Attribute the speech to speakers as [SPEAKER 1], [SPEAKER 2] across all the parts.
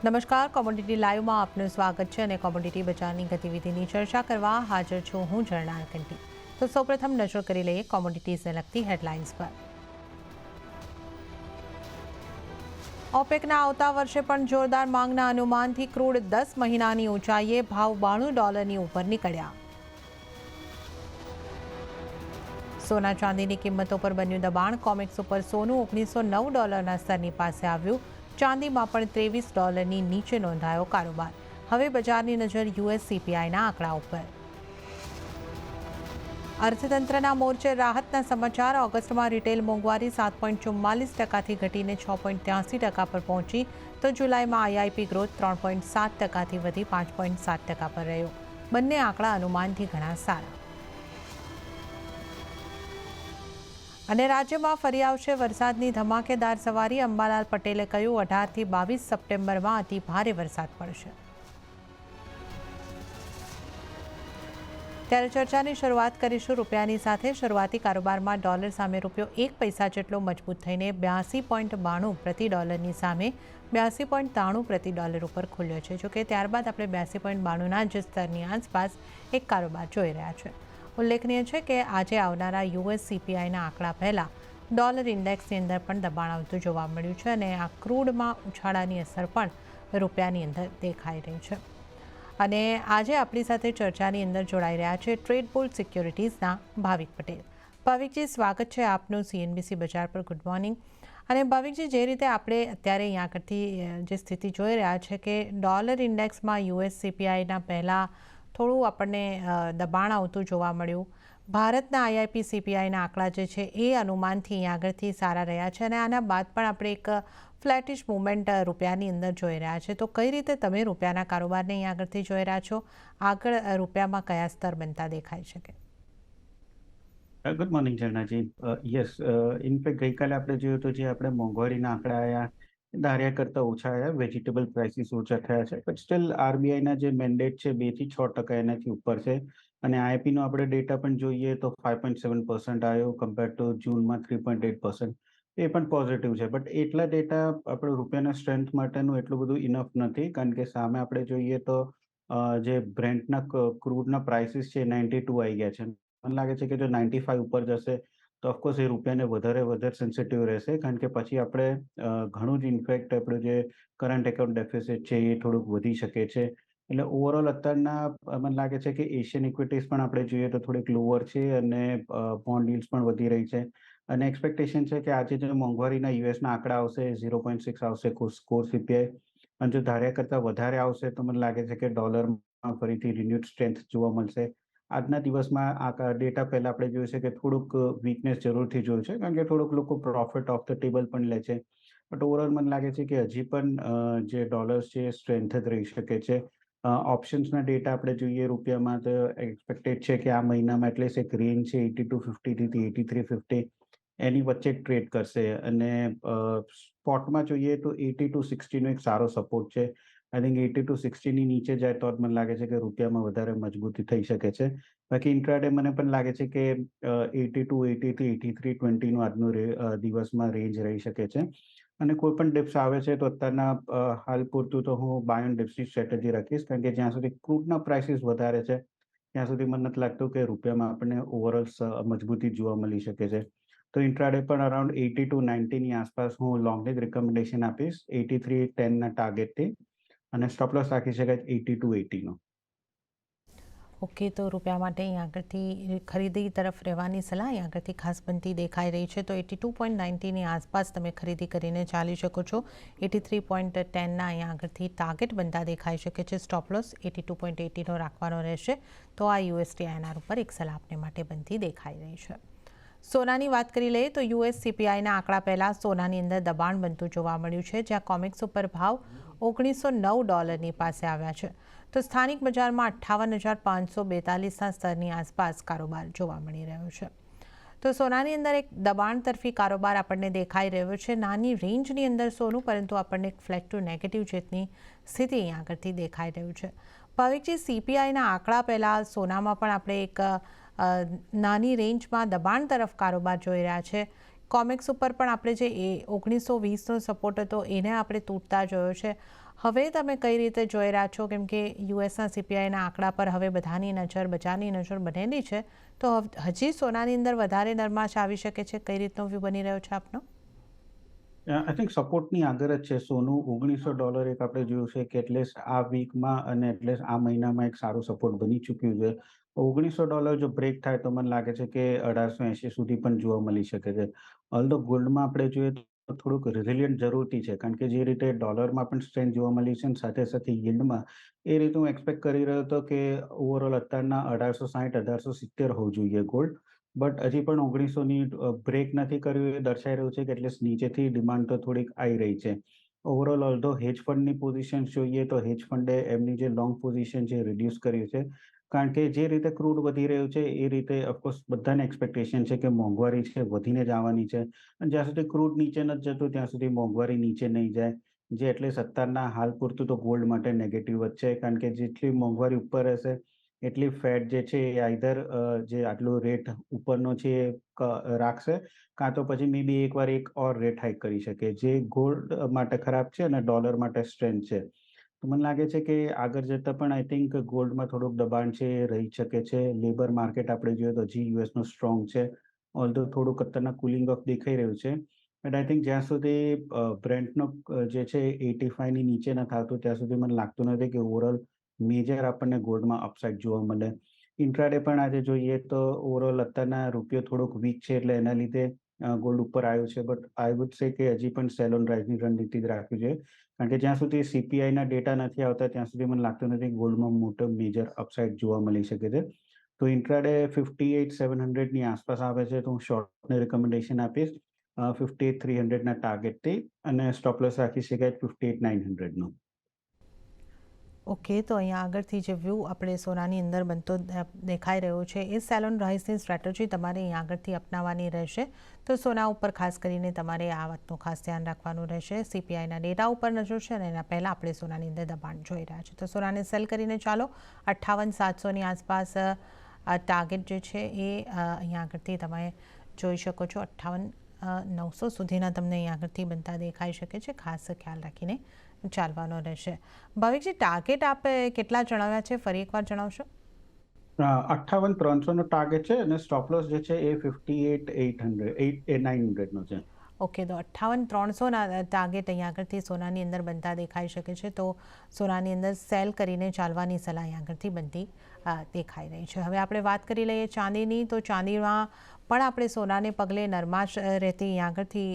[SPEAKER 1] નમસ્કાર, કોમોડિટી લાઈવમાં આપનું સ્વાગત છે અને કોમોડિટી બજારની ગતિવિધિની ચર્ચા કરવા હાજર છું હું ઝરણા કંટી। તો સૌપ્રથમ નજર કરી લઈએ કોમોડિટીઝને લગતી હેડલાઇન્સ પર। ઓપેકના આવતા વર્ષે પણ જોરદાર માંગના અનુમાનથી ક્રૂડ 10 મહિનાની ઊંચાઈએ, ભાવ $92 ઉપર નીકળ્યા। સોના ચાંદીની કિંમતો પર બન્યું દબાણ, કોમેક્સ ઉપર સોનું $1909 સ્તરની પાસે આવ્યું। ચાંદીમાં પણ $23 નીચે નોંધાયો કારોબાર। હવે બજારની નજર યુએસ સીપીઆઈના આંકડા ઉપર। અર્થતંત્રના મોરચે રાહતના સમાચાર। ઓગસ્ટમાં રિટેલ મોંઘવારી 7.44%થી ઘટીને 6.83% પર પહોંચી, તો જુલાઈમાં આઈઆઈપી ગ્રોથ 3.7%થી વધી 5.7% પર રહ્યો। બંને આંકડા અનુમાનથી ઘણા સારા। અને રાજ્યમાં ફરી આવશે વરસાદની ધમાકેદાર સવારી। અંબાલાલ પટેલે કહ્યું, 18થી 22 સપ્ટેમ્બરમાં અતિ ભારે વરસાદ પડશે। ત્યારે ચર્ચાની શરૂઆત કરીશું રૂપિયાની સાથે। શરૂઆતી કારોબારમાં ડોલર સામે રૂપિયો 1 પૈસા જેટલો મજબૂત થઈને 82.92 પ્રતિ ડોલરની સામે 82.93 પ્રતિ ડોલર ઉપર ખુલ્યો છે। જોકે ત્યારબાદ આપણે 82.92ના જ સ્તરની આસપાસ એક કારોબાર જોઈ રહ્યા છે। ઉલ્લેખનીય છે કે આજે આવનારા યુએસ સીપીઆઈના આંકડા પહેલાં ડોલર ઇન્ડેક્સની અંદર પણ દબાણ આવતું જોવા મળ્યું છે અને આ ક્રૂડમાં ઉછાળાની અસર પણ રૂપિયાની અંદર દેખાઈ રહી છે। અને આજે આપણી સાથે ચર્ચાની અંદર જોડાઈ રહ્યા છે ટ્રેડ બુલ સિક્યોરિટીઝના ભાવિક પટેલ। ભાવિકજી, સ્વાગત છે આપનું સીએનબીસી બજાર પર। Good morning. અને ભાવિકજી, જે રીતે આપણે અત્યારે અહીંયા આગળથી જે સ્થિતિ જોઈ રહ્યા છે કે ડોલર ઇન્ડેક્સમાં યુએસ સીપીઆઈના પહેલાં થોડું આપણને દબાણ આવતું જોવા મળ્યું। ભારતના આઈઆઈપી સીપીઆઈના આંકડા જે છે એ અનુમાનથી અહીંયા આગળથી સારા રહ્યા છે અને આના બાદ પણ આપણે એક ફ્લેટિશ મુવમેન્ટ રૂપિયાની અંદર જોઈ રહ્યા છે। તો કઈ રીતે તમે રૂપિયાના કારોબારને અહીંયા આગળથી જોઈ રહ્યા છો? આગળ રૂપિયામાં કયા સ્તર બનતા દેખાઈ શકે?
[SPEAKER 2] ગુડ મોર્નિંગ ઝરણાજી। યસ, ઇનફેક્ટ ગઈકાલે આપણે જોયું તો જે આપણે મોંઘવારીના આંકડા આવ્યા ધાર્યા કરતાં ઓછા આવ્યા। વેજીટેબલ પ્રાઇસીસ ઓછા થયા છે, બટ સ્ટીલ આરબીઆઈના જે મેન્ડેટ છે 2 થી 6% એનાથી ઉપર છે। અને આઈઆઈપીનો આપણે ડેટા પણ જોઈએ તો 5.7% આવ્યો કમ્પેર ટુ જૂનમાં 3.8%। એ પણ પોઝિટિવ છે, બટ એટલા ડેટા આપણે રૂપિયાના સ્ટ્રેન્થ માટેનું એટલું બધું ઇનફ નથી, કારણ કે સામે આપણે જોઈએ તો જે બ્રેન્ટના ક્રૂડના પ્રાઇસીસ છે 92 આવી ગયા છે। મને લાગે છે કે જો 95 ઉપર જશે તો ઓફકોર્સ એ રૂપિયાને વધારે સેન્સિટિવ રહેશે, કારણ કે પછી આપણે ઘણું જ ઇનફેક્ટ આપણું જે કરંટ એકાઉન્ટ ડેફિસિટ છે એ થોડુંક વધી શકે છે। એટલે ઓવરઓલ અત્યારના મને લાગે છે કે એશિયન ઇક્વિટીઝ પણ આપણે જોઈએ તો થોડીક લોઅર છે અને બોન્ડ yields પણ વધી રહી છે। અને એક્સપેક્ટેશન છે કે આજે જે મોંઘવારીના યુએસના આંકડા આવશે 0.6 આવશે કોર સીપીઆઈ, અને જો ધાર્યા કરતાં વધારે આવશે તો મને લાગે છે કે ડોલરમાં ફરીથી રિન્યુડ સ્ટ્રેન્થ જોવા મળશે। આજના દિવસમાં આ ડેટા પહેલાં આપણે જોયું છે કે થોડુંક વીકનેસ જરૂરથી જોયું છે, કારણ કે થોડુંક લોકો પ્રોફિટ ઓફ ધ ટેબલ પણ લે છે, બટ ઓવરઓલ મને લાગે છે કે હજી પણ જે ડોલર્સ છે એ સ્ટ્રેન્થ જ રહી શકે છે। ઓપ્શન્સના ડેટા આપણે જોઈએ રૂપિયામાં તો એક્સપેક્ટેડ છે કે આ મહિનામાં એટલીસ્ટ એક રેન્જ છે 82.50 થી 83.50 એની વચ્ચે જ ટ્રેડ કરશે। અને સ્પોટમાં જોઈએ તો 80-60નો એક સારો સપોર્ટ છે। આઈ થિંક 80-60ની નીચે જાય તો જ મને લાગે છે કે રૂપિયામાં વધારે મજબૂતી થઈ શકે છે। બાકી ઇન્ટ્રાડે મને પણ લાગે છે કે 82, 80 થી 83.20નો આજનો દિવસમાં રેન્જ રહી શકે છે। અને કોઈ પણ ડિપ્સ આવે છે તો અત્યારના હાલ પૂરતું તો હું બાય ઓન ડિપ્સની સ્ટ્રેટેજી રાખીશ, કારણ કે જ્યાં સુધી ક્રૂડના પ્રાઇસીસ વધારે છે ત્યાં સુધી મને નથી લાગતું કે રૂપિયામાં આપણને ઓવરઓલ મજબૂતી જોવા મળી શકે છે। તો ઇન્ટ્રાડે પણ અરાઉન્ડ 80-90ની આસપાસ હું લોંગની જ રિકમેન્ડેશન આપીશ 83.10ના ટાર્ગેટથી, અને સ્ટોપ લોસ રાખી શકાય 80-80નો।
[SPEAKER 1] ઓકે, તો રૂપિયા માટે અહીંયા આગળથી ખરીદી તરફ રહેવાની સલાહ અહીંયા આગળથી ખાસ બનતી દેખાઈ રહી છે। તો 82.90ની આસપાસ તમે ખરીદી કરીને ચાલી શકો છો। 83.10ના અહીંયા આગળથી ટાર્ગેટ બનતા દેખાઈ શકે છે। સ્ટોપ લોસ 82.80નો રાખવાનો રહેશે। તો આ યુએસડી INR ઉપર એક સલાહ આપને માટે બનતી દેખાઈ રહી છે। સોનાની વાત કરી લઈએ તો યુએસ સીપીઆઈના આંકડા પહેલાં સોનાની અંદર દબાણ બનતું જોવા મળ્યું છે, જ્યાં કોમેક્સ ઉપર ભાવ $1909 પાસે આવ્યા છે, તો સ્થાનિક બજારમાં 58,542ના સ્તરની આસપાસ કારોબાર જોવા મળી રહ્યો છે। તો સોનાની અંદર એક દબાણ તરફી કારોબાર આપણને દેખાઈ રહ્યો છે। નાની રેન્જની અંદર સોનું, પરંતુ આપણને એક ફ્લેટ ટુ નેગેટિવ જેટની સ્થિતિ અહીંયા આગળથી દેખાઈ રહ્યું છે। ભાવિકજી, સીપીઆઈના આંકડા પહેલાં સોનામાં પણ આપણે એક નાની રેન્જમાં દબાણ તરફ કારોબાર જોઈ રહ્યા છે। કોમેક્સ ઉપર પણ આપણે જે 1920નો સપોર્ટ હતો એને આપણે તૂટતા જોયો છે। હવે તમે કઈ રીતે જોઈ રહ્યા છો? કેમ કે યુએસના સીપીઆઈના આંકડા પર હવે બધાની નજર, બજારની નજર બનેલી છે, તો હજી સોનાની અંદર વધારે નરમાશ આવી શકે છે. કઈ રીતનો વ્યૂ બની રહ્યો છે આપનો?
[SPEAKER 2] આઈ થિંક સપોર્ટની આગળ જ છે સોનું. $1900 એક આપણે જોયું છે કે એટલીસ્ટ આ વીકમાં અને એટલીસ્ટ આ મહિનામાં એક સારું સપોર્ટ બની ચૂક્યું છે. $1900 જો બ્રેક થાય તો મને લાગે છે કે 1880 સુધી પણ જોવા મળી શકે છે. ઓલ્ધો ગોલ્ડમાં આપણે જોઈએ તો થોડુંક રિઝિલિયન્ટ જરૂરથી છે, કારણ કે જે રીતે ડોલરમાં પણ સ્ટ્રેન્થ જોવા મળી છે અને સાથે સાથે યીલ્ડમાં એ રીતે હું એક્સપેક્ટ કરી રહ્યો હતો કે ઓવરઓલ અત્યારના 1860-1870 હોવું જોઈએ ગોલ્ડ. બટ હજી પણ 1900ની બ્રેક નથી કર્યું, એ દર્શાવી રહ્યું છે કે એટલીસ્ટ નીચેથી ડિમાન્ડ તો થોડીક આવી રહી છે. ઓવરઓલ ઓલ્ધો હેજ ફંડની પોઝિશન જોઈએ તો હેજ ફંડે એમની જે લોંગ પોઝિશન છે રિડ્યુસ કર્યું છે. કારણ કે જે રીતે ક્રૂડ વધી રહ્યું છે એ રીતે ઓફકોર્સ બધાને એક્સપેક્ટેશન છે કે મોંઘવારી છે વધીને જ આવવાની છે. અને જ્યાં સુધી ક્રૂડ નીચે નથી જતું ત્યાં સુધી મોંઘવારી નીચે નહીં જાય. જે એટલે અત્યારના હાલ પૂરતું તો ગોલ્ડ માટે નેગેટિવ જ છે, કારણ કે જેટલી મોંઘવારી ઉપર હશે એટલી ફેડ જે છે એ આઈધર જે આટલો રેટ ઉપરનો છે એ રાખશે, કાં તો પછી મે બી એકવાર એક ઓર રેટ હાઇક કરી શકે, જે ગોલ્ડ માટે ખરાબ છે અને ડોલર માટે સ્ટ્રેન્થ છે. તો મને લાગે છે કે આગળ જતાં પણ આઈ થિંક ગોલ્ડમાં થોડુંક દબાણ છે એ રહી શકે છે. લેબર માર્કેટ આપણે જોઈએ તો હજી યુએસનું સ્ટ્રોંગ છે. ઓલ્ધો થોડુંક અત્યારના કુલિંગ ઓફ દેખાઈ રહ્યું છે. બટ આઈ થિંક જ્યાં સુધી બ્રેન્ટનો જે છે 85 ની નીચે નથી આવતું ત્યાં સુધી મને લાગતું નથી કે ઓવરઓલ મેજર આપણને ગોલ્ડમાં અપસાઇડ જોવા મળે. ઇન્ટ્રાડે પણ આજે જોઈએ તો ઓવરઓલ અત્યારના રૂપિયો થોડોક વીક છે એટલે એના લીધે ગોલ્ડ ઉપર આવ્યું છે. બટ આઈ વુડ સે કે હજી પણ સેલ ઓન રાઇઝની રણનીતિ જ રાખવી જોઈએ. કારણ કે જ્યાં સુધી સીપીઆઈના ડેટા નથી આવતા ત્યાં સુધી મને લાગતું નથી ગોલ્ડમાં મોટો મેજર અપસાઇડ જોવા મળી શકે છે. તો ઇન્ટ્રાડે 58,700ની આસપાસ આવે છે તો હું શોર્ટને રિકમેન્ડેશન આપીશ 58,300ના ટાર્ગેટથી, અને સ્ટોપ લોસ રાખી શકાય 58,900નો.
[SPEAKER 1] ઓકે, તો અહીંયા આગળથી જે વ્યૂ આપણે સોનાની અંદર બનતો દેખાઈ રહ્યો છે એ સેલ ઓન રાઇઝની સ્ટ્રેટેજી તમારે અહીંયા આગળથી અપનાવવાની રહેશે. તો સોના ઉપર ખાસ કરીને તમારે આ વાતનું ખાસ ધ્યાન રાખવાનું રહેશે. સીપીઆઈના ડેટા ઉપર નજર છે અને એના પહેલાં આપણે સોનાની અંદર દબાણ જોઈ રહ્યા છે. તો સોનાને સેલ કરીને ચાલો 58,700ની આસપાસ ટાર્ગેટ જે છે એ અહીંયા આગળથી તમે જોઈ શકો છો. 58,900 સુધીના તમને અહીંયા આગળથી બનતા દેખાઈ શકે છે. ખાસ ખ્યાલ રાખીને ચાલવાનો રહેશે. ભાવિકજી, ટાર્ગેટ આપે કેટલા જણાવ્યા છે, ફરી એકવાર જણાવશો?
[SPEAKER 2] 58,300નો ટાર્ગેટ છે અને સ્ટોપ લોસ જે છે એ 58,900નો છે.
[SPEAKER 1] ઓકે, તો 58,300ના ટાર્ગેટ અહીંયા આગળથી સોનાની અંદર બનતા દેખાઈ શકે છે. તો સોનાની અંદર સેલ કરીને ચાલવાની સલાહ અહીંયા આગળથી બનતી દેખાઈ રહી છે. હવે આપણે વાત કરી લઈએ ચાંદીની. તો ચાંદીમાં પણ આપણે સોનાને પગલે નરમાશ રહેતી અહીંયા આગળથી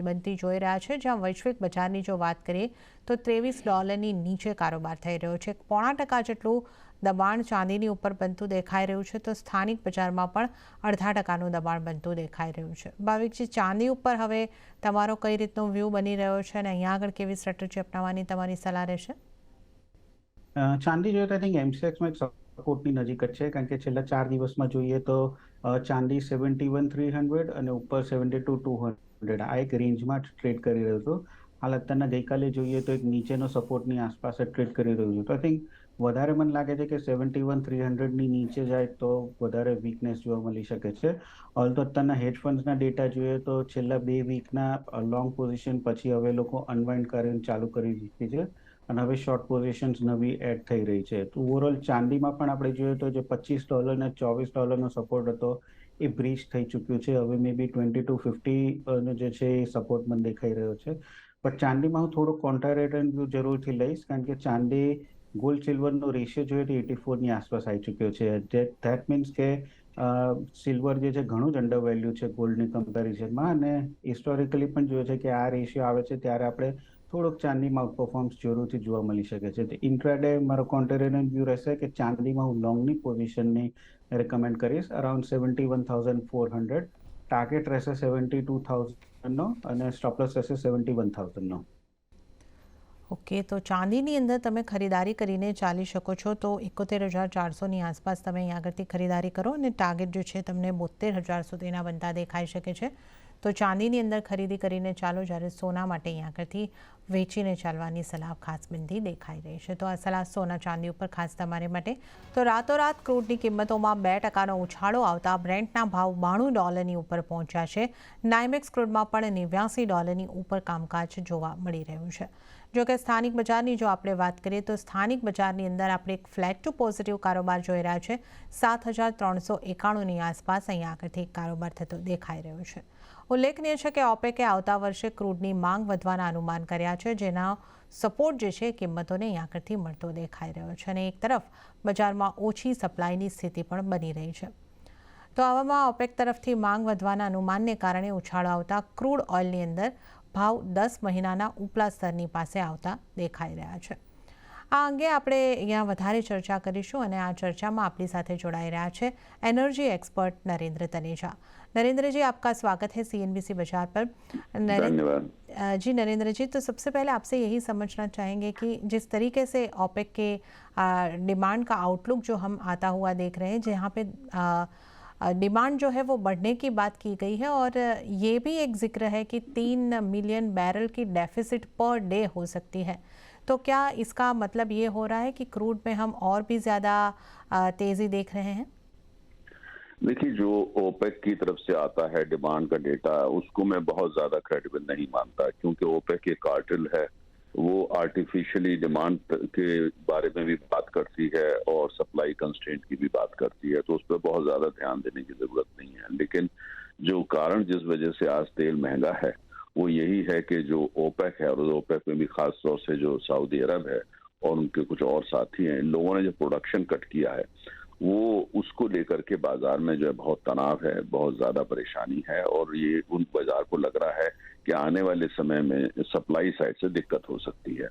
[SPEAKER 1] બનતી જોઈ રહ્યા છે. જ્યાં વૈશ્વિક બજારની જો વાત કરીએ તો $23 નીચે કારોબાર થઈ રહ્યો છે. 0.5% જેટલું દબાણ ચાંદીની ઉપર બનતું દેખાઈ રહ્યું છે. તો સ્થાનિક બજારમાં પણ 0.5%નું દબાણ બનતું દેખાઈ રહ્યું છે. ભાવિકજી, ચાંદી ઉપર હવે તમારો કઈ રીતનો વ્યૂ બની રહ્યો છે અને અહીંયા આગળ કેવી સ્ટ્રેટેજી અપનાવવાની તમારી સલાહ રહેશે?
[SPEAKER 2] ચાંદી જોઈએ તો આઈ થિંક એમસીએક્સમાં એક સપોર્ટની નજીક જ છે, કારણ કે છેલ્લા 4 દિવસમાં જોઈએ તો ચાંદી 71,300 અને ઉપર 72,200 આ એક રેન્જમાં ટ્રેડ કરી રહ્યું હતું. હાલ અત્યારના ગઈકાલે જોઈએ તો એક નીચેનો સપોર્ટની આસપાસ જ ટ્રેડ કરી રહ્યું છે. તો આઈ થિંક વધારે મને લાગે છે કે 71,300ની નીચે જાય તો વધારે વીકનેસ જોવા મળી શકે છે. ઓલ્ધો અત્યારના હેજ ફંડ્સના ડેટા જોઈએ તો છેલ્લા 2 વીકના લોંગ પોઝિશન પછી હવે લોકો અનવાઇન્ડ કરીને ચાલુ કરી દીધી છે અને હવે શોર્ટ પોઝિશન્સ નવી એડ થઈ રહી છે. તો ઓવરઓલ ચાંદીમાં પણ આપણે જોઈએ તો જે $25 અને $24નો સપોર્ટ હતો એ બ્રીચ થઈ ચૂક્યું છે. હવે મે બી 2250 જે છે એ સપોર્ટ મને દેખાઈ રહ્યો છે. બટ ચાંદીમાં હું થોડું કોન્ટ્રારિયન વ્યૂ જરૂરથી લઈશ, કારણ કે ચાંદી ગોલ્ડ સિલ્વરનો રેશિયો જોઈએ તો 84ની આસપાસ આવી ચૂક્યો છે. ધેટ મીન્સ કે સિલ્વર જે છે ઘણું જ અંડર વેલ્યુ છે ગોલ્ડની કમ્પેરિઝનમાં, અને હિસ્ટોરિકલી પણ જોઈએ છે કે આ રેશિયો આવે છે ત્યારે આપણે થોડુંક ચાંદીમાં આઉટપરફોર્મન્સ જરૂરથી જોવા મળી શકે છે. તો ઇન્ટ્રાડે મારો કોન્ટ્રારિયન વ્યૂ રહેશે કે ચાંદીમાં હું લોંગની પોઝિશનની રેકમેન્ડ કરીશ અરાઉન્ડ 71,400. ટાર્ગેટ રહેશે 72,000નો અને સ્ટોપ લોસ રહેશે 71,000નો.
[SPEAKER 1] ઓકે, તો ચાંદીની અંદર તમે ખરીદારી કરીને ચાલી શકો છો. તો 71,400ની આસપાસ તમે અહીં આગળથી ખરીદારી કરો અને ટાર્ગેટ જે છે તમને 72,000 સુધીના બનતા દેખાઈ શકે છે. તો ચાંદીની અંદર ખરીદી કરીને ચાલો, જ્યારે સોના માટે અહીં આગળથી વેચીને ચાલવાની સલાહ ખાસ બનતી દેખાઈ રહી છે. તો આ સલાહ સોના ચાંદી ઉપર ખાસ તમારે માટે. તો રાતોરાત ક્રૂડની કિંમતોમાં 2%નો ઉછાળો આવતા બ્રેન્ટના ભાવ $92 ઉપર પહોંચ્યા છે. નાઇમેક્સ ક્રૂડમાં પણ $89 ઉપર કામકાજ જોવા મળી રહ્યું છે. જો કે સ્થાનિક બજારની જો આપણે વાત કરીએ તો સ્થાનિક બજારની અંદર આપણે એક ફ્લેટ ટુ પોઝિટિવ કારોબાર જોઈ રહ્યા છે. 7,391ની આસપાસ અહીંયા આગળથી કારોબાર થતો દેખાઈ રહ્યો છે. ઉલ્લેખનીય છે કે ઓપેકે આવતા વર્ષે ક્રૂડની માંગ વધવાના અનુમાન કર્યા છે, જેના સપોર્ટ જે છે કિંમતોને અહીંયા આગળથી મળતો દેખાઈ રહ્યો છે અને એક તરફ બજારમાં ઓછી સપ્લાયની સ્થિતિ પણ બની રહી છે. તો આવામાં ઓપેક તરફથી માંગ વધવાના અનુમાનને કારણે ઉછાળો આવતા ક્રૂડ ઓઇલની અંદર ભાવ 10 મહિનાના ઉપલા સ્તરની પાસે આવતા દેખાઈ રહ્યા છે. આ અંગે આપણે અહીંયા વધારે ચર્ચા કરીશું અને આ ચર્ચામાં આપણી સાથે જોડાઈ રહ્યા છે एनर्जी एक्सपर्ट नरेंद्र तनेजा. नरेंद्र जी, आपका स्वागत है सीएनबीसी बाजार पर.
[SPEAKER 3] धन्यवाद
[SPEAKER 1] जी नरेंद्र जी, तो सबसे पहले आपसे यही समझना चाहेंगे कि जिस तरीके से ओपेक के डिमांड का आउटलुक जो हम आता हुआ देख रहे हैं, जहाँ पे डिमांड जो है वो बढ़ने की बात की गई है और ये भी एक जिक्र है कि 3 मिलियन बैरल की डेफिसिट पर डे हो सकती है. तो क्या इसका मतलब ये हो रहा है कि क्रूड में हम और भी ज़्यादा तेज़ी देख रहे हैं?
[SPEAKER 3] देखिए, जो ओपेक की तरफ से आता है डिमांड का डेटा, उसको मैं बहुत ज्यादा क्रेडिबल नहीं मानता, क्योंकि ओपेक एक कार्टेल है. वो आर्टिफिशियली डिमांड के बारे में भी बात करती है और सप्लाई कंस्ट्रेंट की भी बात करती है, तो उस पर बहुत ज्यादा ध्यान देने की जरूरत नहीं है. लेकिन जो कारण जिस वजह से आज तेल महंगा है वो यही है कि जो ओपेक है, और ओपेक में भी खास तौर से जो सऊदी अरब है और उनके कुछ और साथी हैं, इन लोगों ने जो प्रोडक्शन कट किया है वो उसको लेकर के बाजार में जो है बहुत तनाव है, बहुत ज्यादा परेशानी है. और ये उन बाजार को लग रहा है कि आने वाले समय में सप्लाई साइड से दिक्कत हो सकती है.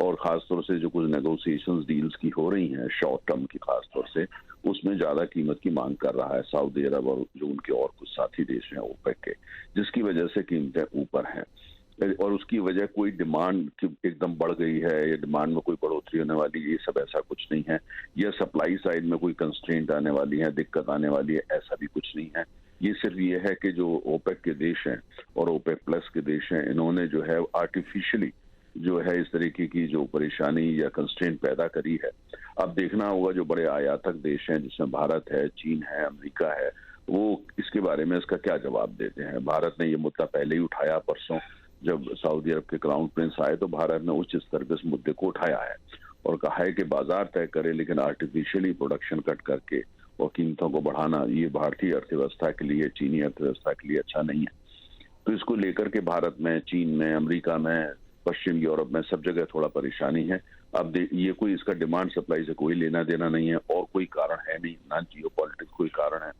[SPEAKER 3] और खासतौर से जो कुछ नेगोशिएशंस डील्स की हो रही हैं शॉर्ट टर्म की, खासतौर से उसमें ज्यादा कीमत की मांग कर रहा है सऊदी अरब और जो उनके और कुछ साथी देश हैं ओपेक के, जिसकी वजह से कीमतें ऊपर हैं. और उसकी वजह कोई डिमांड की एकदम बढ़ गई है या डिमांड में कोई बढ़ोतरी होने वाली है, ये सब ऐसा कुछ नहीं है. या सप्लाई साइड में कोई कंस्ट्रेंट आने वाली है, दिक्कत आने वाली है, ऐसा भी कुछ नहीं है. ये सिर्फ ये है कि जो ओपेक के देश हैं और ओपेक प्लस के देश हैं, इन्होंने जो है आर्टिफिशियली जो है इस तरीके की जो परेशानी या कंस्ट्रेंट पैदा करी है. अब देखना होगा जो बड़े आयातक देश हैं, जिसमें भारत है, चीन है, अमेरिका है, वो इसके बारे में इसका क्या जवाब देते हैं. भारत ने ये मुद्दा पहले ही उठाया. परसों जब सऊदी अरब के क्राउन प्रिंस आए तो भारत ने उच्च स्तर पर इस मुद्दे को उठाया है और कहा है कि बाजार तय करे, लेकिन आर्टिफिशियली प्रोडक्शन कट करके और कीमतों को बढ़ाना ये भारतीय अर्थव्यवस्था के लिए, चीनी अर्थव्यवस्था के लिए अच्छा नहीं है. तो इसको लेकर के भारत में, चीन में, अमेरिका में, पश्चिम यूरोप में सब जगह थोड़ा परेशानी है. अब ये कोई इसका डिमांड सप्लाई से कोई लेना देना नहीं है और कोई कारण है नहीं, ना जियोपॉलिटिक्स कोई कारण है.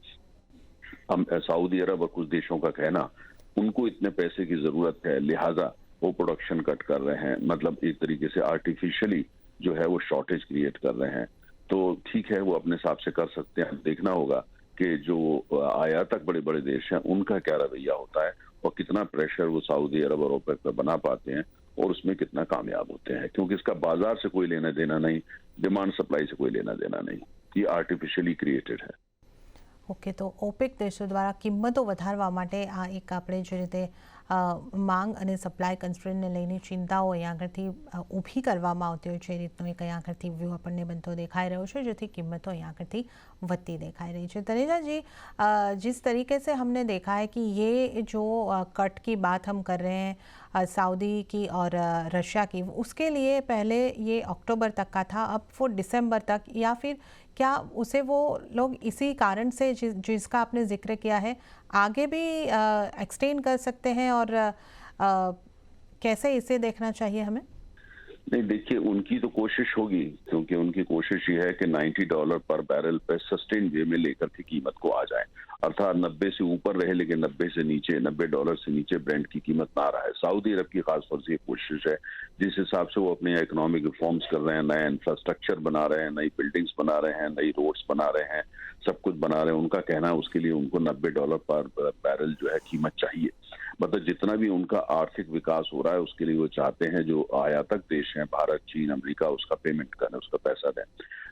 [SPEAKER 3] हम सऊदी अरब और कुछ देशों का कहना, उनको इतने पैसे की जरूरत है, लिहाजा वो प्रोडक्शन कट कर रहे हैं, मतलब एक तरीके से आर्टिफिशियली जो है वो शॉर्टेज क्रिएट कर रहे हैं. तो ठीक है, वो अपने हिसाब से कर सकते हैं. देखना होगा कि जो आयातक बड़े बड़े देश हैं उनका क्या रवैया होता है और कितना प्रेशर वो सऊदी अरब और ओपेक पर बना पाते हैं और उसमें कितना कामयाब होते हैं, क्योंकि इसका बाजार से कोई लेना देना नहीं, डिमांड सप्लाई से कोई लेना देना नहीं. ये आर्टिफिशियली क्रिएटेड है.
[SPEAKER 1] ઓકે, તો ઓપેક દેશો દ્વારા કિંમતો વધારવા માટે આ એક આપણે જે રીતે માંગ અને સપ્લાય કન્સ્ટ્રેન્ટને લઈને ચિંતાઓ અહીંયા આગળથી ઊભી કરવામાં આવતી હોય છે, એ રીતનો એક અહીંયા આગળથી વ્યૂ આપણને બનતો દેખાઈ રહ્યો છે, જેથી કિંમતો અહીંયા આગળથી વધતી देखाई रही है. तनेजा जी, जिस तरीके से हमने देखा है कि ये जो कट की बात हम कर रहे हैं सऊदी की और रशिया की, उसके लिए पहले ये अक्टूबर तक का था, अब वो दिसंबर तक, या फिर क्या उसे वो लोग इसी कारण से जिसका आपने जिक्र किया है आगे भी एक्सटेंड कर सकते हैं, और कैसे इसे देखना चाहिए हमें?
[SPEAKER 3] नहीं, देखिए, उनकी तो कोशिश होगी, क्योंकि उनकी कोशिश ये है कि $90 पर बैरल पे सस्टेन वे में लेकर के कीमत को आ जाए, अर्थात 90 से ऊपर रहे लेकिन 90 से नीचे, $90 से नीचे ब्रेंट की कीमत ना रहे. सऊदी अरब की खासतौर से ये कोशिश है, जिस हिसाब से वो अपने इकोनॉमिक रिफॉर्म्स कर रहे हैं, नया इंफ्रास्ट्रक्चर बना रहे हैं, नई बिल्डिंग्स बना रहे हैं, नई रोड्स बना रहे हैं, सब कुछ बना रहे हैं. उनका कहना है उसके लिए उनको $90 पर बैरल जो है कीमत चाहिए. मतलब जितना भी उनका आर्थिक विकास हो रहा है उसके लिए वो चाहते हैं जो आयातक देश हैं, भारत, चीन, अमेरिका, उसका पेमेंट करें, उसका पैसा दें.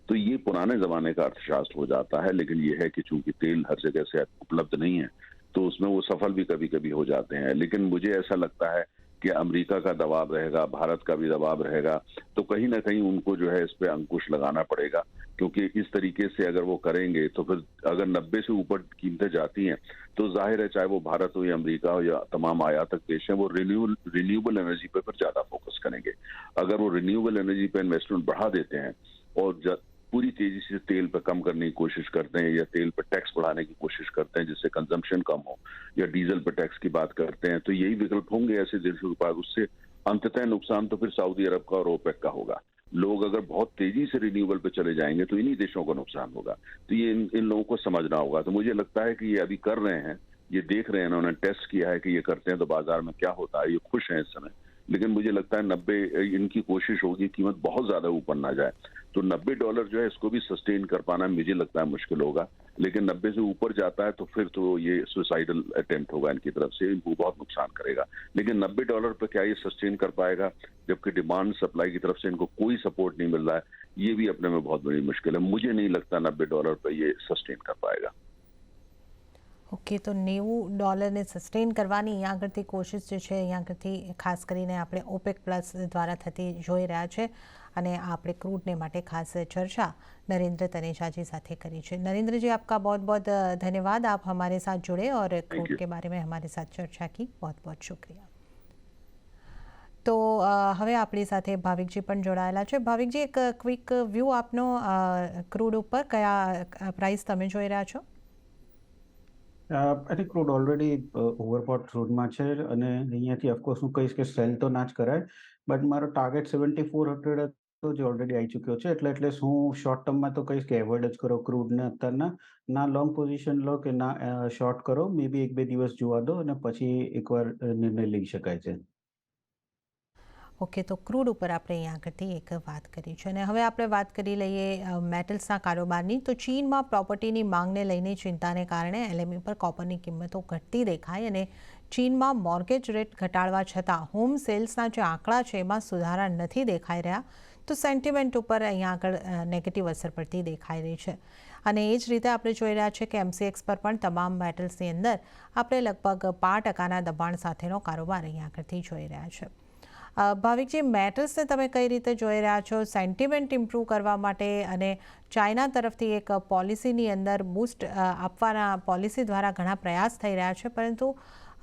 [SPEAKER 3] तो ये पुराने जमाने का अर्थशास्त्र हो जाता है. लेकिन ये है कि चूंकि तेल हर जगह से उपलब्ध नहीं है तो उसमें वो सफल भी कभी कभी हो जाते हैं. लेकिन मुझे ऐसा लगता है कि अमेरिका का दबाव रहेगा, भारत का भी दबाव रहेगा, तो कहीं ना कहीं उनको जो है इस पे अंकुश लगाना पड़ेगा, क्योंकि इस तरीके से अगर वो करेंगे तो फिर अगर 90 से ऊपर कीमतें जाती हैं तो जाहिर है चाहे वो भारत हो या अमेरिका हो या तमाम आयातक देश हैं, वो रिन्यूएबल एनर्जी पे फिर ज्यादा फोकस इन्वेस्ट करेंगे। अगर वो रिन्यूएबल एनर्जी पे इन्वेस्टमेंट बढ़ा देते हैं और पूरी तेजी से तेल पर कम करने की कोशिश करते हैं या तेल पर टैक्स बढ़ाने की कोशिश करते हैं जिससे कंजम्पशन कम हो, या डीजल पर टैक्स की बात करते हैं, तो यही विकल्प होंगे ऐसे देशों के पास। उससे अंततः नुकसान तो फिर सऊदी अरब का और ओपेक का होगा। लोग अगर बहुत तेजी से रिन्यूएबल पे चले जाएंगे तो इन्हीं देशों को नुकसान होगा। तो ये इन लोगों को समझना होगा। तो मुझे लगता है कि ये अभी कर रहे हैं, ये देख रहे हैं, इन्होंने टेस्ट किया है कि ये करते हैं तो बाजार में क्या होता है, ये खुश हैं इस समय। लेकिन मुझे लगता है 90 इनकी कोशिश होगी कीमत बहुत ज्यादा ऊपर ना जाए। तो $90 जो है इसको भी सस्टेन कर पाना मुझे लगता है मुश्किल होगा। लेकिन 90 से ऊपर जाता है तो फिर तो ये सुसाइडल अटेम्प्ट होगा इनकी तरफ से, इनको बहुत नुकसान करेगा। लेकिन $90 पर क्या ये सस्टेन कर पाएगा जबकि डिमांड सप्लाई की तरफ से इनको कोई सपोर्ट नहीं मिल रहा है, ये भी अपने में बहुत बड़ी मुश्किल है। मुझे नहीं लगता $90 पर ये सस्टेन कर पाएगा।
[SPEAKER 1] ઓકે, તો $90 સસ્ટેન કરવાની અહીંયા આગળથી કોશિશ જે છે અહીંયા આગળથી ખાસ કરીને આપણે ઓપેક પ્લસ દ્વારા થતી જોઈ રહ્યા છે અને આપણે ક્રૂડને માટે ખાસ ચર્ચા नरेंद्र तनेजा जी साथे करी है। नरेंद्र जी, आपका बहुत बहुत धन्यवाद, आप हमारे साथ जुड़े और क्रूड के बारे में हमारे साथ चर्चा की, बहुत बहुत शुक्रिया। तो હવે આપણી સાથે ભાવિકજી પણ જોડાયેલા છે। ભાવિકજી, એક ક્વિક વ્યૂ આપનો ક્રૂડ ઉપર, કયા પ્રાઇસ તમે જોઈ રહ્યા છો?
[SPEAKER 2] આઈ થિંક ક્રૂડ ઓલરેડી ઓવરબોટ ક્રૂડમાં છે અને અહીંયાથી ઓફકોર્સ હું કહીશ કે સેલ તો ના જ કરાય, બટ મારો ટાર્ગેટ 7400 હતો જે ઓલરેડી આવી ચૂક્યો છે, એટલે હું શોર્ટ ટર્મમાં તો કહીશ કે એવોઇડ જ કરો ક્રૂડને અત્યારના, ના લોંગ પોઝિશન લો કે ના શોર્ટ કરો, મે બી 1-2 દિવસ જોવા દો અને પછી એકવાર નિર્ણય લઈ શકાય છે।
[SPEAKER 1] ઓકે, તો ક્રૂડ ઉપર આપણે અહીંયા આગળથી એક વાત કરી છે અને હવે આપણે વાત કરી લઈએ મેટલ્સના કારોબારની। તો ચીનમાં પ્રોપર્ટીની માંગને લઈને ચિંતાને કારણે એલએમઈ પર કોપરની કિંમતો ઘટતી દેખાઈ અને ચીનમાં મોર્ગેજ રેટ ઘટાડવા છતાં હોમ સેલ્સના જે આંકડા છે એમાં સુધારા નથી દેખાઈ રહ્યા, તો સેન્ટિમેન્ટ ઉપર અહીંયા આગળ નેગેટિવ અસર પડતી દેખાઈ રહી છે। અને એ જ રીતે આપણે જોઈ રહ્યા છીએ કે એમસીએક્સ પર પણ તમામ મેટલ્સની અંદર આપણે લગભગ 5% દબાણ સાથેનો કારોબાર અહીંયા આગળથી જોઈ રહ્યા છે। ભાવિકજી, મેટલ્સને તમે કઈ રીતે જોઈ રહ્યા છો? સેન્ટિમેન્ટ ઇમ્પ્રૂવ કરવા માટે અને ચાઇના તરફથી એક પોલિસીની અંદર બૂસ્ટ આપવાના પોલિસી દ્વારા ઘણા પ્રયાસ થઈ રહ્યા છે, પરંતુ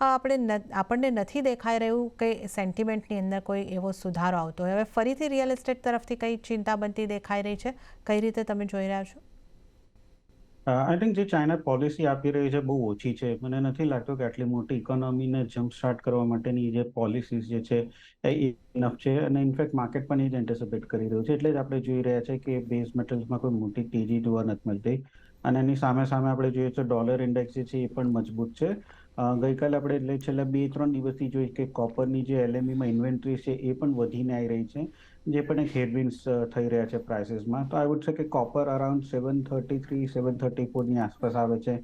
[SPEAKER 1] આપણને નથી દેખાઈ રહ્યું કે સેન્ટિમેન્ટની અંદર કોઈ એવો સુધારો આવતો હોય। હવે ફરીથી રિયલ એસ્ટેટ તરફથી કઈ ચિંતા બનતી દેખાઈ રહી છે, કઈ રીતે તમે જોઈ રહ્યા છો?
[SPEAKER 2] આઈ થિંક જે ચાઇના પોલિસી આપી રહી છે બહુ ઓછી છે। મને નથી લાગતું કે આટલી મોટી ઇકોનોમીને જમ્પ સ્ટાર્ટ કરવા માટેની જે પોલિસીસ જે છે એ ઇનફ છે અને ઇનફેક્ટ માર્કેટ પણ એ જ એન્ટિસિપેટ કરી રહ્યું છે। એટલે જ આપણે જોઈ રહ્યા છે કે બેઝ મેટલ્સમાં કોઈ મોટી તેજી જોવા નથી મળતી અને એની સામે આપણે જોઈએ તો ડોલર ઇન્ડેક્સ જે છે એ પણ મજબૂત છે। ગઈકાલે આપણે એટલે છેલ્લા 2-3 દિવસથી જોઈએ કે કોપરની જે એલએમઈમાં ઇન્વેન્ટરી છે એ પણ વધીને આવી રહી છે, જે પણ એક હેડવિન્ડ્સ થઈ રહ્યા છે પ્રાઇસીસમાં। તો આઈ વુડ સે કે કોપર અરાઉન્ડ 733-734ની આસપાસ આવે છે।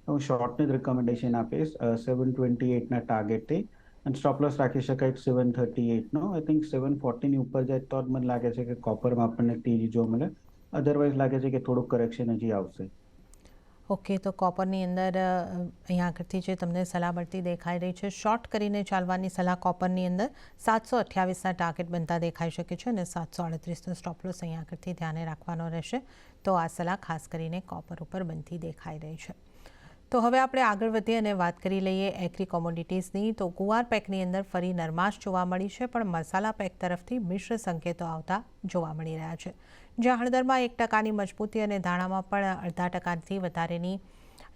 [SPEAKER 2] હું શોર્ટને જ રિકમેન્ડેશન આપીશ 728ના ટાર્ગેટથી, અને સ્ટોપ લોસ રાખી શકાય 738નો। આઈ થિંક 740ની ઉપર જાય તો જ મને લાગે છે કે કોપરમાં આપણને તેજી જોવા મળે, અધરવાઇઝ લાગે છે કે થોડુંક કરેક્શન હજી આવશે।
[SPEAKER 1] ઓકે, તો કોપરની અંદર અહીંયા આગળથી જે તમને સલાહ મળતી દેખાઈ રહી છે, શોર્ટ કરીને ચાલવાની સલાહ કોપરની અંદર 728ના ટાર્ગેટ બનતા દેખાઈ શકે છે અને 738નો સ્ટોપ લોસ અહીંયા આગળથી ધ્યાને રાખવાનો રહેશે। તો આ સલાહ ખાસ કરીને કોપર ઉપર બનતી દેખાઈ રહી છે। તો હવે આપણે આગળ વધીએ અને વાત કરી લઈએ એગ્રી કોમોડિટીઝની। તો ગુવાર પેકની અંદર ફરી નરમાશ જોવા મળી છે, પણ મસાલા પેક તરફથી મિશ્ર સંકેતો આવતા જોવા મળી રહ્યા છે, જ્યાં હળદરમાં 1%ની મજબૂતી અને ધાણામાં પણ 0.5%થી વધારેની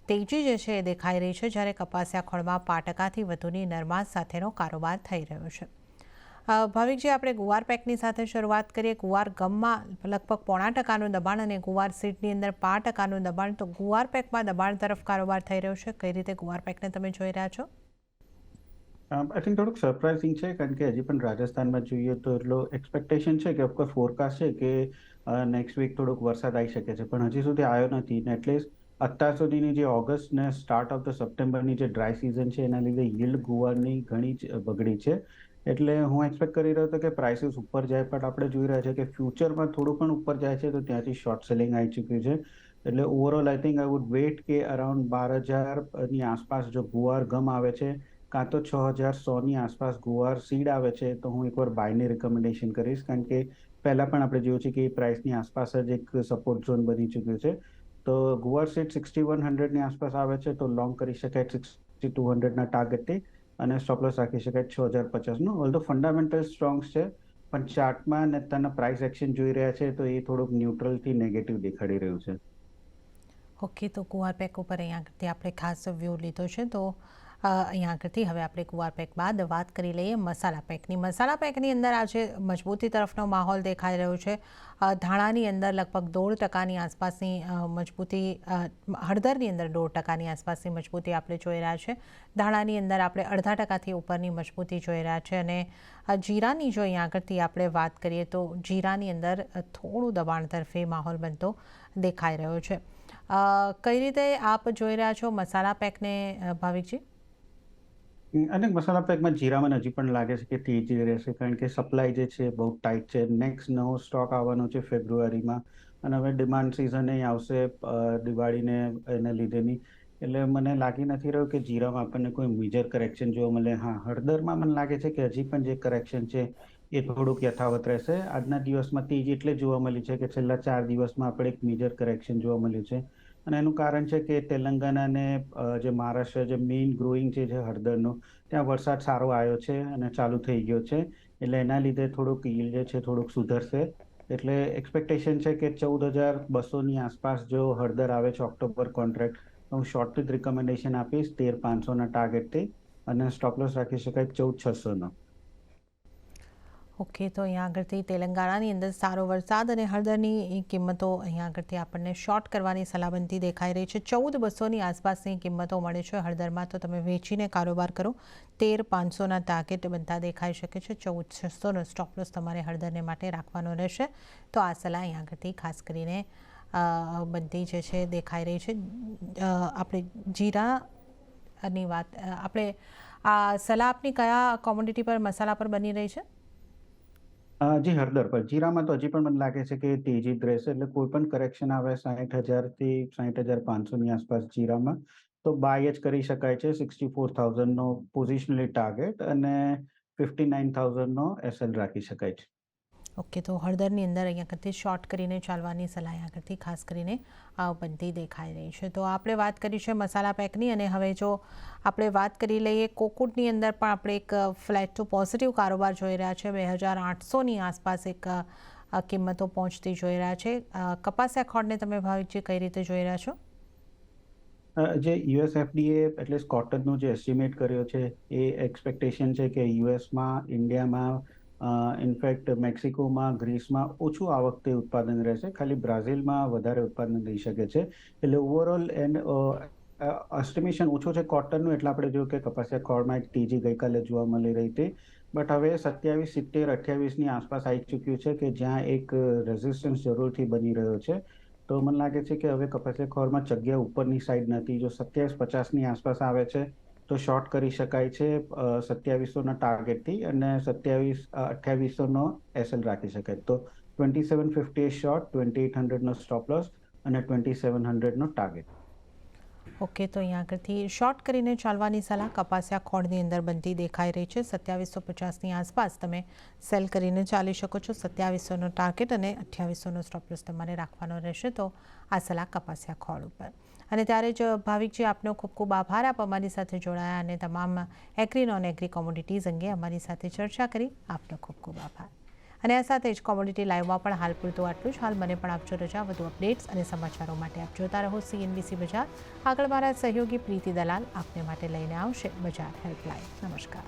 [SPEAKER 1] તેજી જે છે એ દેખાઈ રહી છે, જ્યારે કપાસિયા ખોળમાં 5%થી વધુની નરમાશ સાથેનો કારોબાર થઈ રહ્યો છે। ભાવિકજી, આપણે ગુવાર પેકની સાથે શરૂઆત કરીએ। ગુવાર ગમમાં લગભગ 0.5%નું દબાણ અને ગુવાર સીડની અંદર 5%નું દબાણ, તો ગુવાર પેકમાં દબાણ તરફ કારોબાર થઈ રહ્યો છે, કઈ રીતે ગુવાર પેકને તમે જોઈ રહ્યા છો?
[SPEAKER 2] આઈ થિંક થોડુંક સરપ્રાઇઝિંગ છે, કારણ કે હજી પણ રાજસ્થાનમાં જોઈએ તો એટલો એક્સપેક્ટેશન છે કે ઓફકોર્સ ફોરકાસ્ટ છે કે નેક્સ્ટ વીક થોડુંક વરસાદ આવી શકે છે, પણ હજી સુધી આવ્યો નથી ને એટલીસ્ટ અત્યાર સુધીની જે ઓગસ્ટ ને સ્ટાર્ટ ઓફ ધ સપ્ટેમ્બરની જે ડ્રાય સિઝન છે એના લીધે યીલ્ડ ગુવારની ઘણી જ બગડી છે। એટલે હું એક્સપેક્ટ કરી રહ્યો હતો કે પ્રાઇસીસ ઉપર જાય, પણ આપણે જોઈ રહ્યા છે કે ફ્યુચરમાં થોડું પણ ઉપર જાય છે, તો ત્યાંથી શોર્ટ સેલિંગ આવી ચૂક્યું છે। એટલે overall I think I would wait કે અરાઉન્ડ 12,000ની આસપાસ જો ગુવાર ગમ આવે છે, કાં તો 6,100ની આસપાસ ગુવાર સીડ આવે છે, તો હું એકવાર બાયની રિકમેન્ડેશન કરીશ, કારણ કે પહેલાં પણ આપણે જોયું છે કે એ પ્રાઇસની આસપાસ જ એક સપોર્ટ ઝોન બની ચૂક્યું છે। તો ગુવાર સીડ 6,100ની આસપાસ આવે છે તો લોંગ કરી શકાય 6,200ના ટાર્ગેટથી અને સ્ટોપ લોસ રાખી શકાય 6,050નો। ઓલ્ધો ફંડામેન્ટલ સ્ટ્રોંગ છે, પણ ચાર્ટમાં અને અત્યારના પ્રાઇસ એક્શન જોઈ રહ્યા છે તો એ થોડુંક ન્યુટ્રલથી નેગેટિવ દેખાડી રહ્યું છે.
[SPEAKER 1] ઓકે, તો કુંવાર પેક ઉપર અહીંયા આગળથી આપણે ખાસ વ્યૂ લીધો છે. તો અહીંયા આગળથી હવે આપણે કુંવાર પેક બાદ વાત કરી લઈએ મસાલા પેકની. મસાલા પેકની અંદર આજે મજબૂતી તરફનો માહોલ દેખાઈ રહ્યો છે. ધાણાની અંદર લગભગ 1.5% આસપાસની મજબૂતી, હળદરની અંદર 1.5% આસપાસની મજબૂતી આપણે જોઈ રહ્યા છે. ધાણાની અંદર આપણે 0.5%થી ઉપરની મજબૂતી જોઈ રહ્યા છે. અને જીરાની જો અહીંયા આગળથી આપણે વાત કરીએ તો જીરાની અંદર થોડું દબાણ તરફે માહોલ બનતો દેખાઈ રહ્યો છે. કઈ રીતે આપ જોઈ રહ્યા છો મસાલા પેકને, ભાવિકજી?
[SPEAKER 2] અને મસાલા પેકમાં જીરામાં હજી પણ લાગે છે કે તેજી રહેશે, કારણ કે સપ્લાય જે છે બહુ ટાઈટ છે. નેક્સ્ટ નવો સ્ટોક આવવાનો છે ફેબ્રુઆરીમાં, અને હવે ડિમાન્ડ સિઝન આવશે દિવાળીને એને લીધેની. એટલે મને લાગી નથી રહ્યું કે જીરામાં આપણને કોઈ મેજર કરેક્શન જોવા મળે. હા, હળદરમાં મને લાગે છે કે હજી પણ જે કરેક્શન છે એ થોડુંક યથાવત રહેશે. આજના દિવસમાં તેજી એટલે જોવા મળી છે કે છેલ્લા 4 દિવસમાં આપણે એક મેજર કરેક્શન જોવા મળ્યું છે. અને એનું કારણ છે કે તેલંગાણા અને જે મહારાષ્ટ્ર જે મેઇન ગ્રોઈંગ છે હળદરનું, ત્યાં વરસાદ સારો આવ્યો છે અને ચાલુ થઈ ગયો છે. એટલે એના લીધે થોડુંક yield જે છે થોડુંક સુધરશે. એટલે એક્સપેક્ટેશન છે કે 14,200ની આસપાસ જો હળદર આવે છે ઓક્ટોબર કોન્ટ્રાક્ટ, તો હું શોર્ટ વિથ રિકમેન્ડેશન આપીશ 13,500ના ટાર્ગેટથી, અને સ્ટોપ લોસ રાખી શકાય 14,600નો.
[SPEAKER 1] ઓકે, તો અહીંયા આગળથી તેલંગાણાની અંદર સારો વરસાદ અને હળદરની કિંમતો અહીંયા આગળથી આપણને શોર્ટ કરવાની સલાહ દેખાઈ રહી છે. 14,200ની આસપાસની કિંમતો મળે છે હળદરમાં, તો તમે વેચીને કારોબાર કરો. 13,500ના ટાર્ગેટ બનતા દેખાઈ શકે છે. 14,600નો સ્ટોપ લોસ તમારે હળદરને માટે રાખવાનો રહેશે. તો આ સલાહ અહીંયા આગળથી ખાસ કરીને બનતી જે છે દેખાઈ રહી છે. આપણે જીરાની વાત, આપણે આ સલાહ આપની કયા કોમોડિટી પર, મસાલા પર બની રહી છે?
[SPEAKER 2] જી, હળદર પર. જીરામાં તો હજી પણ મને લાગે છે કે તેજી જ રહેશે. એટલે કોઈ પણ કરેક્શન આવે 60,000થી 60,500ની આસપાસ જીરામાં, તો બાય જ કરી શકાય છે. 64,000નો પોઝિશનલી ટાર્ગેટ અને 59,000નો એસએલ રાખી શકાય છે.
[SPEAKER 1] ઓકે, તો હળદરની અંદર અહીંયા કરતી શોર્ટ કરીને ચાલવાની સલાહ અહીંયા કરતી ખાસ કરીને બનતી દેખાઈ રહી છે. તો આપણે વાત કરી છે મસાલા પેકની, અને હવે જો આપણે વાત કરી લઈએ કોકૂટની અંદર પણ આપણે એક ફ્લેટ ટુ પોઝિટિવ કારોબાર જોઈ રહ્યા છે. 2,800ની આસપાસ એક કિંમતો પહોંચતી જોઈ રહ્યા છે. કપાસિયા ખોળને તમે ભાવિકજી કઈ રીતે જોઈ રહ્યા છો?
[SPEAKER 2] જે યુએસએફડીએ એટલે કોટનનો જે એસ્ટિમેટ કર્યો છે, એ એક્સપેક્ટેશન છે કે યુએસમાં, ઇન્ડિયામાં, ઇનફેક્ટ મેક્સિકોમાં, ગ્રીસમાં ઓછું આ વખતે ઉત્પાદન રહેશે. ખાલી બ્રાઝિલમાં વધારે ઉત્પાદન થઈ શકે છે. એટલે ઓવરઓલ એસ્ટિમેશન ઓછો છે કોટનનું. એટલે આપણે જોયું કે કપાસિયા ખોળમાં એક તેજી ગઈકાલે જોવા મળી રહી હતી. બટ હવે 27, 70, 28ની આસપાસ આવી ચૂક્યું છે, કે જ્યાં એક રેઝિસ્ટન્સ જરૂરથી બની રહ્યો છે. તો મને લાગે છે કે હવે કપાસિયા ખોળમાં જગ્યા ઉપરની સાઈડ નથી. જો 27-50ની આસપાસ આવે છે તો શોર્ટ કરી શકાય છે 2700ના ટાર્ગેટથી, અને 2800નો એસએલ રાખી શકાય. તો 2750 શોર્ટ, 2800નો સ્ટોપ લોસ અને 2700નો ટાર્ગેટ.
[SPEAKER 1] ઓકે, તો અહીંયા આગળથી શોર્ટ કરીને ચાલવાની સલાહ કપાસિયા ખોળની અંદર બનતી દેખાઈ રહી છે. 2750ની આસપાસ તમે સેલ કરીને ચાલી શકો છો. 2700નો ટાર્ગેટ અને 2800નો સ્ટોપ લોસ તમારે રાખવાનો રહેશે. તો આ સલાહ કપાસિયા ખોળ ઉપર. અને ત્યારે જ ભાવિકજી, આપનો ખૂબ ખૂબ આભાર. આપ અમારી સાથે જોડાયા અને તમામ એગ્રી નોન એગ્રી કોમોડિટીઝ અંગે અમારી સાથે ચર્ચા કરી. આપનો ખૂબ ખૂબ આભાર. અને આ સાથે જ કોમોડિટી લાઈવમાં પણ હાલ પૂરતું આટલું જ. હાલ મને પણ આપજો રજા. વધુ અપડેટ્સ અને સમાચારો માટે આપ જોતા રહો CNBC બજાર. આગળ મારા સહયોગી પ્રીતિ દલાલ આપને માટે લઈને આવશે બજાર હેલ્પલાઇન. નમસ્કાર.